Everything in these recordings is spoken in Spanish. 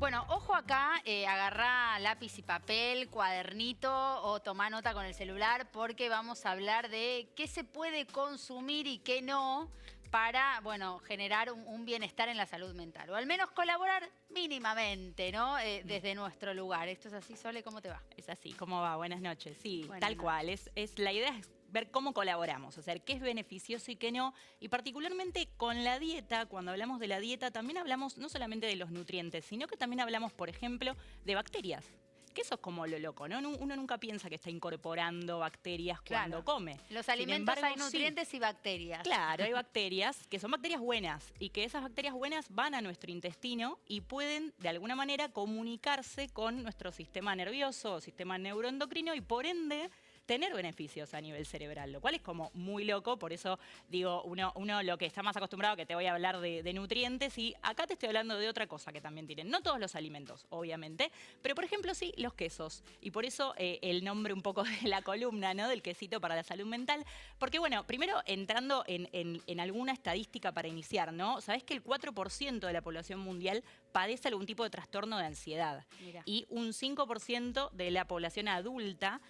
Bueno, ojo acá, agarrá lápiz y papel, cuadernito o tomá nota con el celular porque vamos a hablar de qué se puede consumir y qué no para, bueno, generar un bienestar en la salud mental. O al menos colaborar mínimamente, ¿no? Desde nuestro lugar. ¿Esto es así, Sole? ¿Cómo te va? Es así, ¿cómo va? Buenas noches. Sí, Buenas tal noches. cual. La idea es ver cómo colaboramos, o sea, qué es beneficioso y qué no. Y particularmente con la dieta, cuando hablamos de la dieta, también hablamos no solamente de los nutrientes, sino que también hablamos, por ejemplo, de bacterias. Que eso es como lo loco, ¿no? Uno nunca piensa que está incorporando bacterias cuando come. Los Sin alimentos embargo, hay nutrientes y bacterias. Claro, hay bacterias que son bacterias buenas y que esas bacterias buenas van a nuestro intestino y pueden de alguna manera comunicarse con nuestro sistema nervioso o sistema neuroendocrino y por ende tener beneficios a nivel cerebral, lo cual es como muy loco, por eso digo, uno lo que está más acostumbrado, que te voy a hablar de nutrientes, y acá te estoy hablando de otra cosa que también tienen. No todos los alimentos, obviamente, pero por ejemplo sí los quesos, y por eso el nombre un poco de la columna, ¿no? Del quesito para la salud mental, porque bueno, primero entrando en alguna estadística para iniciar, ¿no? Sabés que el 4% de la población mundial padece algún tipo de trastorno de ansiedad. Mira. Y un 5% de la población adulta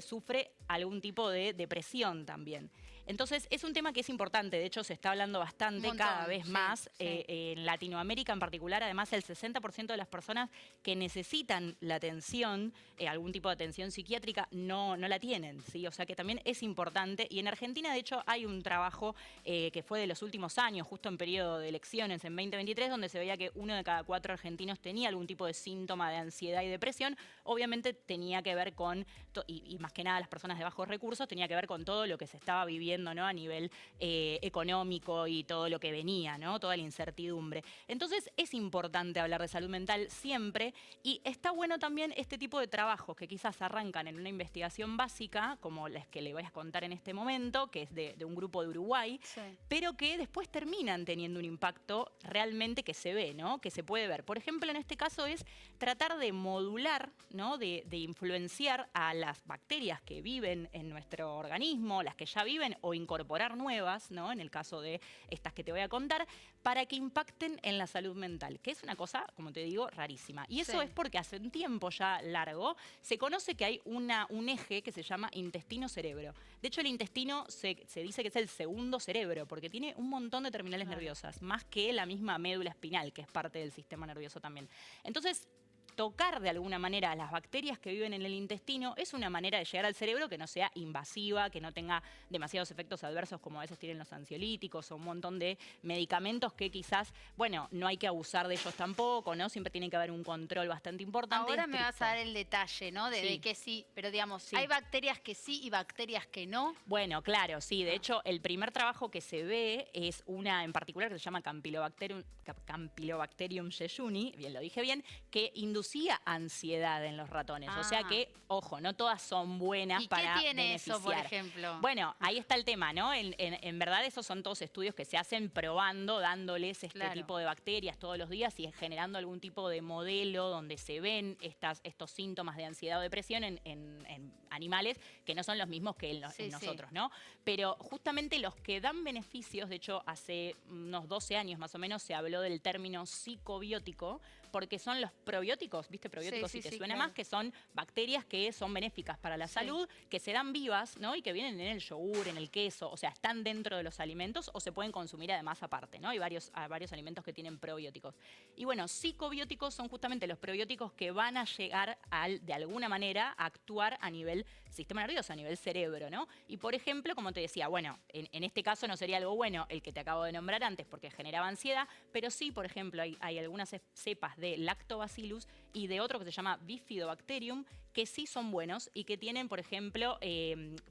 sufre algún tipo de depresión también. Entonces, es un tema que es importante, de hecho se está hablando bastante, cada vez más. En Latinoamérica en particular, además el 60% de las personas que necesitan la atención, algún tipo de atención psiquiátrica, no la tienen, ¿sí? O sea que también es importante. Y en Argentina, de hecho, hay un trabajo que fue de los últimos años, justo en periodo de elecciones, en 2023, donde se veía que 1 de cada 4 argentinos tenía algún tipo de síntoma de ansiedad y depresión. Obviamente tenía que ver con, y más que nada las personas de bajos recursos, tenía que ver con todo lo que se estaba viviendo, ¿no? A nivel económico y todo lo que venía, ¿no? Toda la incertidumbre. Entonces es importante hablar de salud mental siempre y está bueno también este tipo de trabajos que quizás arrancan en una investigación básica, como las que le voy a contar en este momento, que es de un grupo de Uruguay, pero que después terminan teniendo un impacto realmente que se ve, ¿no? Que se puede ver. Por ejemplo, en este caso es tratar de modular, ¿no? De influenciar a las bacterias que viven en nuestro organismo, las que ya viven, o incorporar nuevas, ¿no? En el caso de estas que te voy a contar, para que impacten en la salud mental, que es una cosa, como te digo, rarísima. Y eso es porque hace un tiempo ya largo se conoce que hay un eje que se llama intestino-cerebro. De hecho, el intestino se dice que es el segundo cerebro, porque tiene un montón de terminales nerviosas, más que la misma médula espinal, que es parte del sistema nervioso también. Entonces, tocar de alguna manera a las bacterias que viven en el intestino es una manera de llegar al cerebro que no sea invasiva, que no tenga demasiados efectos adversos como a veces tienen los ansiolíticos o un montón de medicamentos que quizás, bueno, no hay que abusar de ellos tampoco, ¿no? Siempre tiene que haber un control bastante importante. Ahora me vas a dar el detalle, ¿no? De que sí, pero digamos, hay bacterias que sí y bacterias que no. Bueno, claro, sí. De hecho, el primer trabajo que se ve es una en particular que se llama Campylobacterium jejuni, bien lo dije bien, que inducía ansiedad en los ratones. O sea que, ojo, no todas son buenas para beneficiar. ¿Y qué tiene eso, por ejemplo? Bueno, ahí está el tema, ¿no? En verdad esos son todos estudios que se hacen probando, dándoles este tipo de bacterias todos los días y generando algún tipo de modelo donde se ven estos síntomas de ansiedad o depresión en animales que no son los mismos que en nosotros, ¿no? Pero justamente los que dan beneficios, de hecho, hace unos 12 años más o menos se habló del término psicobiótico, porque son los probióticos, ¿viste? Probióticos, si te suena más, que son bacterias que son benéficas para la salud, que se dan vivas, ¿no? Y que vienen en el yogur, en el queso, o sea, están dentro de los alimentos o se pueden consumir además aparte, ¿no? Hay varios alimentos que tienen probióticos. Y bueno, psicobióticos son justamente los probióticos que van a llegar de alguna manera a actuar a nivel sistema nervioso, a nivel cerebro, ¿no? Y por ejemplo, como te decía, bueno, en este caso no sería algo bueno el que te acabo de nombrar antes porque generaba ansiedad, pero sí, por ejemplo, hay algunas cepas de Lactobacillus y de otro que se llama Bifidobacterium, que sí son buenos y que tienen, por ejemplo,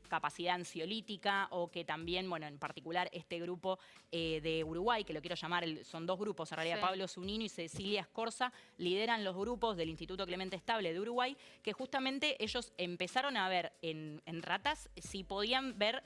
capacidad ansiolítica o que también, bueno, en particular este grupo de Uruguay, que lo quiero llamar, son dos grupos, en realidad Pablo Zunino y Cecilia Escorza, lideran los grupos del Instituto Clemente Estable de Uruguay, que justamente ellos empezaron a ver en ratas si podían ver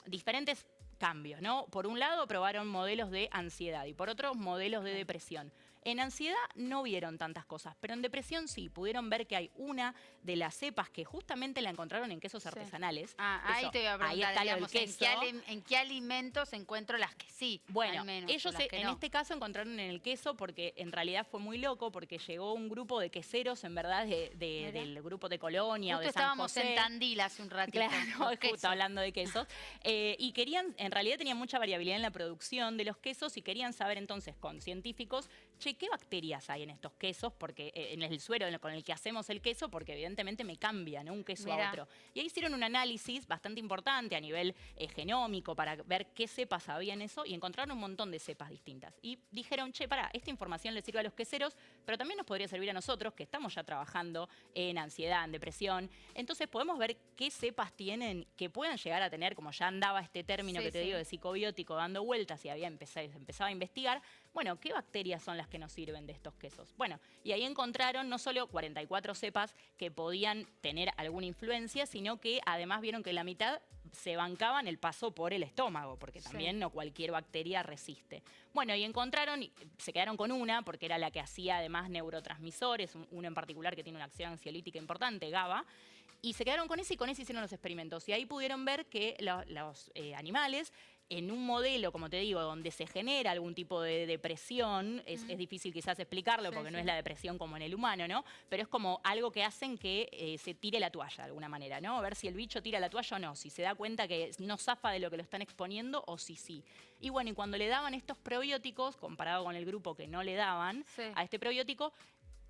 diferentes cambios, ¿no? Por un lado, probaron modelos de ansiedad y por otro, modelos de depresión. En ansiedad no vieron tantas cosas, pero en depresión sí, pudieron ver que hay una de las cepas que justamente la encontraron en quesos artesanales. Ahí te voy a preguntar, ahí está digamos, el queso. ¿en qué alimentos encuentro las que sí? Bueno, al menos, ellos en este caso encontraron en el queso porque en realidad fue muy loco, porque llegó un grupo de queseros, en verdad, del grupo de Colonia o de San José. Estábamos en Tandil hace un ratito. Claro, justo hablando de quesos. Y en realidad tenían mucha variabilidad en la producción de los quesos y querían saber entonces con científicos, ¿qué bacterias hay en estos quesos? Porque en el suero con el que hacemos el queso, porque evidentemente me cambia, ¿no? Un queso a otro. Y ahí hicieron un análisis bastante importante a nivel genómico para ver qué cepas había en eso y encontraron un montón de cepas distintas. Y dijeron, esta información le sirve a los queseros, pero también nos podría servir a nosotros que estamos ya trabajando en ansiedad, en depresión. Entonces podemos ver qué cepas tienen que puedan llegar a tener, como ya andaba este término que te digo de psicobiótico dando vueltas y empezaba a investigar, bueno, ¿qué bacterias son las que nos sirven de estos quesos? Bueno, y ahí encontraron no solo 44 cepas que podían tener alguna influencia, sino que además vieron que la mitad se bancaban el paso por el estómago, porque también no cualquier bacteria resiste. Bueno, y encontraron, se quedaron con una, porque era la que hacía además neurotransmisores, uno en particular que tiene una acción ansiolítica importante, GABA, y se quedaron con ese y con ese hicieron los experimentos. Y ahí pudieron ver que los animales, en un modelo, como te digo, donde se genera algún tipo de depresión, es difícil quizás explicarlo porque no es la depresión como en el humano, ¿no? Pero es como algo que hacen que se tire la toalla de alguna manera, ¿no? A ver si el bicho tira la toalla o no, si se da cuenta que no zafa de lo que lo están exponiendo o si sí. Y bueno, y cuando le daban estos probióticos, comparado con el grupo que no le daban a este probiótico,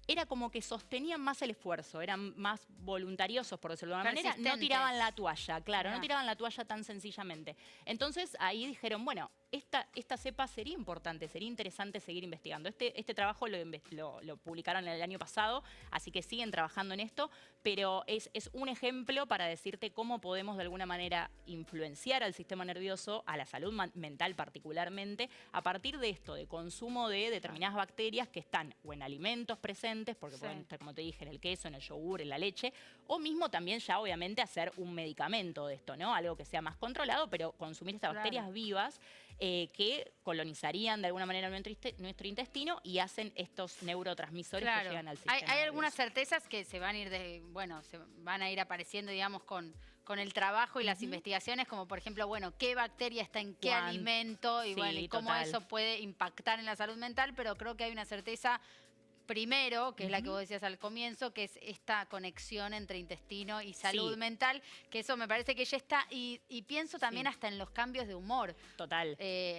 era como que sostenían más el esfuerzo, eran más voluntariosos, por decirlo de alguna manera, no tiraban la toalla, claro, no tiraban la toalla tan sencillamente. Entonces ahí dijeron, bueno, esta cepa sería importante, sería interesante seguir investigando. Este trabajo lo publicaron el año pasado, así que siguen trabajando en esto, pero es un ejemplo para decirte cómo podemos de alguna manera influenciar al sistema nervioso, a la salud mental particularmente, a partir de esto, de consumo de determinadas bacterias que están o en alimentos presentes, porque pueden estar, como te dije, en el queso, en el yogur, en la leche, o mismo también ya obviamente hacer un medicamento de esto, ¿no? Algo que sea más controlado, pero consumir estas bacterias vivas que colonizarían de alguna manera nuestro intestino y hacen estos neurotransmisores que llegan al sistema. Hay algunas certezas que se van a ir se van a ir apareciendo, digamos, con el trabajo y las investigaciones, como por ejemplo, bueno, qué bacteria está en qué alimento y, bueno, y cómo eso puede impactar en la salud mental, pero creo que hay una certeza primero, que es la que vos decías al comienzo, que es esta conexión entre intestino y salud mental, que eso me parece que ya está, y pienso también hasta en los cambios de humor.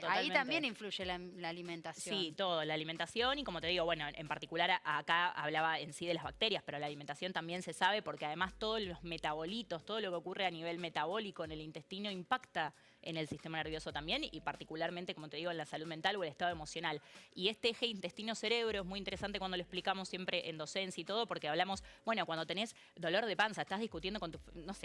Ahí también influye la alimentación. Sí, todo, la alimentación y como te digo, bueno, en particular acá hablaba en sí de las bacterias, pero la alimentación también se sabe porque además todos los metabolitos, todo lo que ocurre a nivel metabólico en el intestino impacta en el sistema nervioso también y particularmente, como te digo, en la salud mental o el estado emocional. Y este eje intestino-cerebro es muy interesante cuando lo explicamos siempre en docencia y todo, porque hablamos, bueno, cuando tenés dolor de panza, estás discutiendo con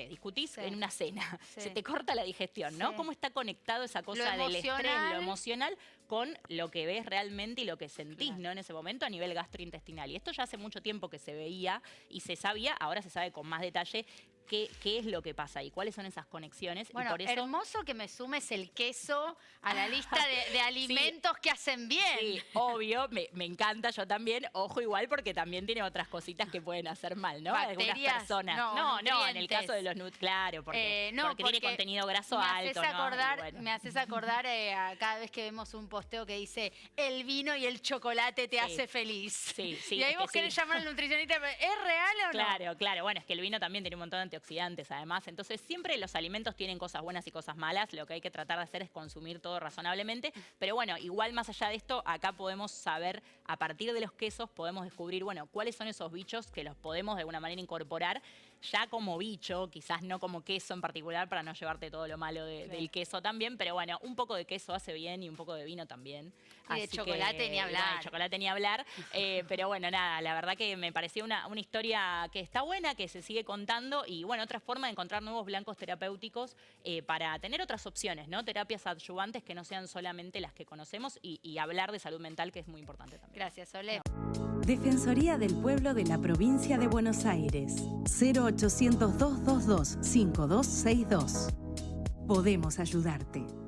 discutís en una cena, se te corta la digestión, ¿no? ¿Cómo está conectado esa cosa del estrés, lo emocional, con lo que ves realmente y lo que sentís, ¿no? En ese momento a nivel gastrointestinal. Y esto ya hace mucho tiempo que se veía y se sabía, ahora se sabe con más detalle qué es lo que pasa y cuáles son esas conexiones. Bueno, y por eso, hermoso que me sumes el queso a la lista de alimentos que hacen bien. Sí, obvio, me encanta, yo también. Ojo igual porque también tiene otras cositas que pueden hacer mal, ¿no? Bacterias, algunas personas. No, en el caso de los claro, porque tiene contenido graso alto. Me haces acordar a cada vez que vemos un posteo que dice el vino y el chocolate te hace feliz. Sí, y ahí vos querés llamar al nutricionista, ¿es real o no? Claro. Bueno, es que el vino también tiene un montón de antioxidantes además. Entonces siempre los alimentos tienen cosas buenas y cosas malas. Lo que hay que tratar de hacer es consumir todo razonablemente. Pero bueno, igual más allá de esto, acá podemos saber, a partir de los quesos, podemos descubrir, bueno, cuáles son esos bichos que los podemos de alguna manera incorporar ya como bicho, quizás no como queso en particular para no llevarte todo lo malo del queso también, pero bueno, un poco de queso hace bien y un poco de vino también. Y de chocolate ni hablar. Bueno, de chocolate ni hablar, pero bueno, nada, la verdad que me pareció una historia que está buena, que se sigue contando y bueno, otra forma de encontrar nuevos blancos terapéuticos para tener otras opciones, ¿no? Terapias adyuvantes que no sean solamente las que conocemos y hablar de salud mental, que es muy importante también. Gracias, Sole. Defensoría del Pueblo de la Provincia de Buenos Aires. 0800 222 5262. Podemos ayudarte.